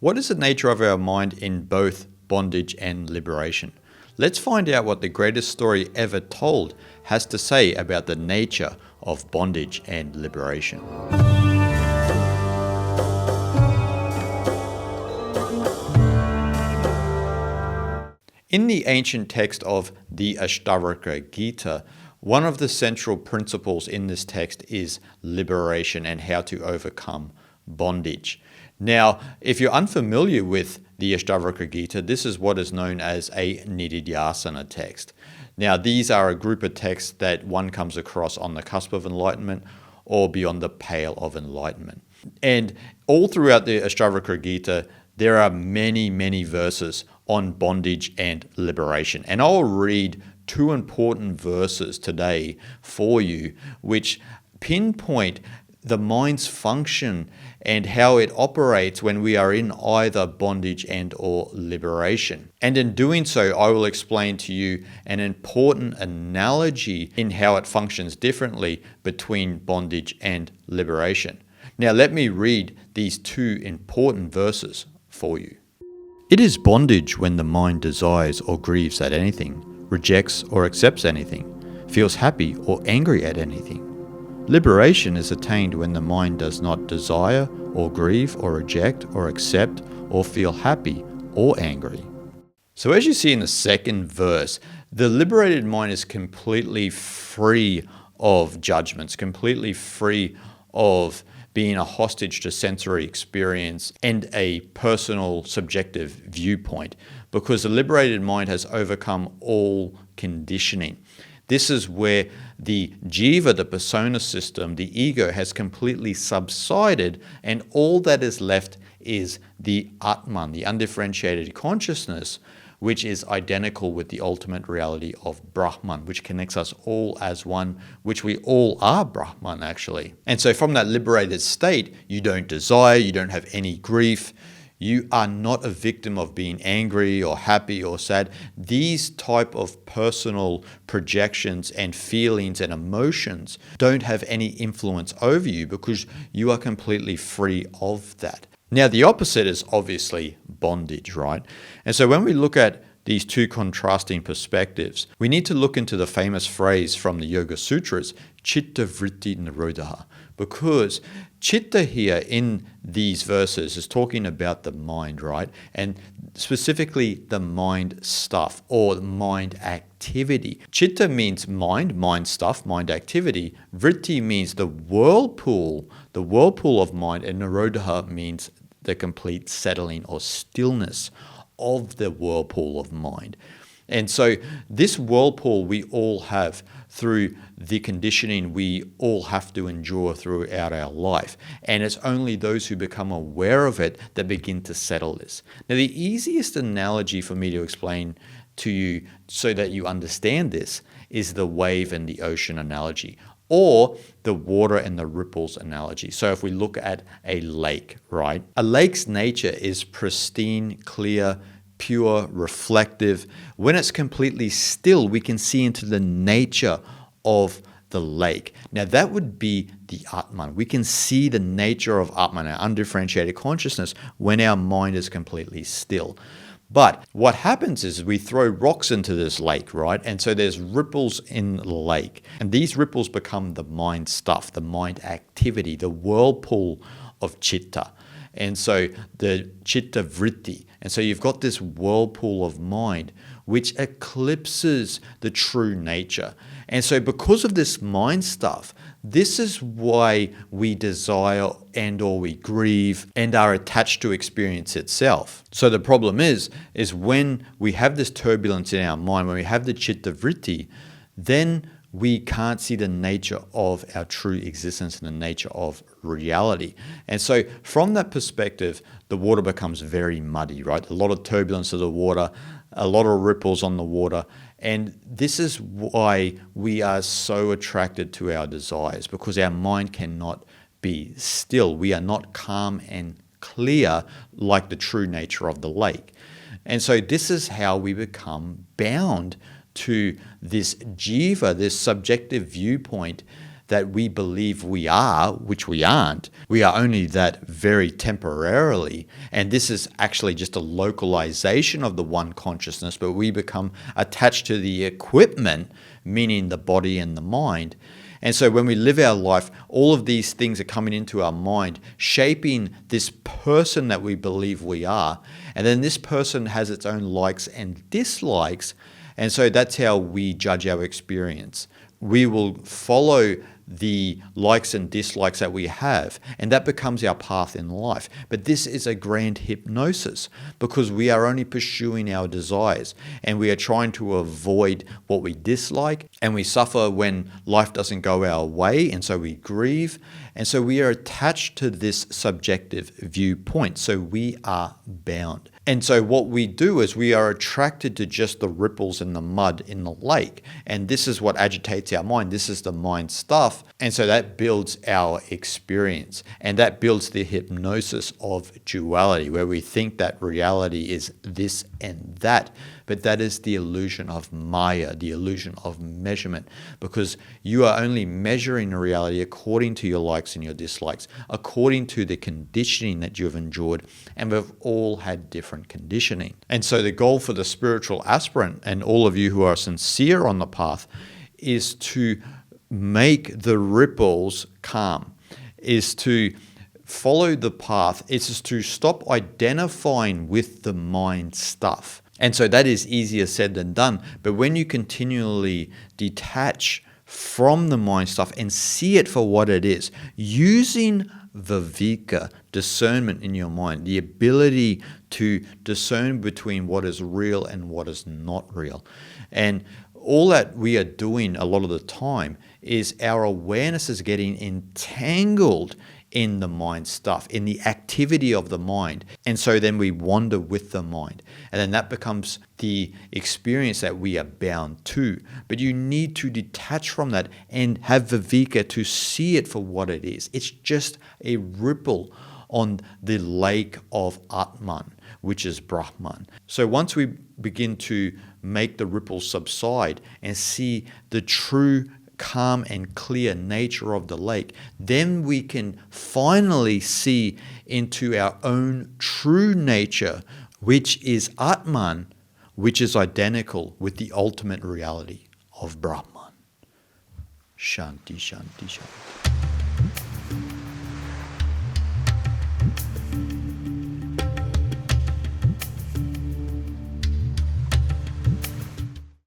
What is the nature of our mind in both bondage and liberation? Let's find out what the greatest story ever told has to say about the nature of bondage and liberation. In the ancient text of the Ashtavakra Gita, one of the central principles in this text is liberation and how to overcome bondage. Now, if you're unfamiliar with the Ashtavakra Gita, this is what is known as a Nididhyasana text. Now, these are a group of texts that one comes across on the cusp of enlightenment or beyond the pale of enlightenment. And all throughout the Ashtavakra Gita, there are many, many verses on bondage and liberation. And I'll read two important verses today for you, which pinpoint the mind's function and how it operates when we are in either bondage and or liberation. And in doing so, I will explain to you an important analogy in how it functions differently between bondage and liberation. Now, let me read these two important verses for you. It is bondage when the mind desires or grieves at anything, rejects or accepts anything, feels happy or angry at anything. Liberation is attained when the mind does not desire or grieve or reject or accept or feel happy or angry. So as you see in the second verse, the liberated mind is completely free of judgments, completely free of being a hostage to sensory experience and a personal subjective viewpoint, because the liberated mind has overcome all conditioning. This is where the jiva, the persona system, the ego has completely subsided, and all that is left is the Atman, the undifferentiated consciousness, which is identical with the ultimate reality of Brahman, which connects us all as one, which we all are Brahman actually. And so from that liberated state, you don't desire, you don't have any grief, you are not a victim of being angry or happy or sad. These type of personal projections and feelings and emotions don't have any influence over you because you are completely free of that. Now, the opposite is obviously bondage, right? And so when we look at these two contrasting perspectives, we need to look into the famous phrase from the Yoga Sutras, Chitta Vritti Nirodha, because Chitta here in these verses is talking about the mind, right? And specifically the mind stuff or mind activity. Chitta means mind stuff, mind activity. Vritti means the whirlpool of mind, and Nirodha means the complete settling or stillness of the whirlpool of mind. And so this whirlpool we all have through the conditioning we all have to endure throughout our life. And it's only those who become aware of it that begin to settle this. Now, the easiest analogy for me to explain to you so that you understand this is the wave and the ocean analogy, or the water and the ripples analogy. So if we look at a lake, right? A lake's nature is pristine, clear, pure, reflective. When it's completely still, we can see into the nature of the lake. Now that would be the Atman. We can see the nature of Atman, our undifferentiated consciousness, when our mind is completely still. But what happens is we throw rocks into this lake, right? And so there's ripples in the lake. And these ripples become the mind stuff, the mind activity, the whirlpool of chitta. And so the chitta vritti. And so you've got this whirlpool of mind which eclipses the true nature. And so because of this mind stuff, this is why we desire and or we grieve and are attached to experience itself. So the problem is when we have this turbulence in our mind, when we have the chitta vritti, then we can't see the nature of our true existence and the nature of reality. And so from that perspective, the water becomes very muddy, right? A lot of turbulence of the water, a lot of ripples on the water. And this is why we are so attracted to our desires, because our mind cannot be still. We are not calm and clear like the true nature of the lake. And so this is how we become bound to this jiva, this subjective viewpoint that we believe we are, which we aren't. We are only that very temporarily. And this is actually just a localization of the one consciousness, but we become attached to the equipment, meaning the body and the mind. And so when we live our life, all of these things are coming into our mind, shaping this person that we believe we are. And then this person has its own likes and dislikes. And so that's how we judge our experience. We will follow the likes and dislikes that we have, and that becomes our path in life. But this is a grand hypnosis because we are only pursuing our desires and we are trying to avoid what we dislike, and we suffer when life doesn't go our way, and so we grieve, and so we are attached to this subjective viewpoint. So we are bound. And so what we do is we are attracted to just the ripples in the mud in the lake. And this is what agitates our mind. This is the mind stuff. And so that builds our experience. And that builds the hypnosis of duality, where we think that reality is this and that. But that is the illusion of Maya, the illusion of measurement, because you are only measuring reality according to your likes and your dislikes, according to the conditioning that you've endured, and we've all had different conditioning. And so the goal for the spiritual aspirant and all of you who are sincere on the path is to make the ripples calm, is to follow the path, is to stop identifying with the mind stuff. And so that is easier said than done. But when you continually detach from the mind stuff and see it for what it is, using viveka, discernment in your mind, the ability to discern between what is real and what is not real. And all that we are doing a lot of the time is our awareness is getting entangled in the mind stuff, in the activity of the mind. And so then we wander with the mind. And then that becomes the experience that we are bound to. But you need to detach from that and have viveka to see it for what it is. It's just a ripple on the lake of Atman, which is Brahman. So once we begin to make the ripples subside and see the true calm and clear nature of the lake, then we can finally see into our own true nature, which is Atman, which is identical with the ultimate reality of Brahman. Shanti, Shanti, Shanti.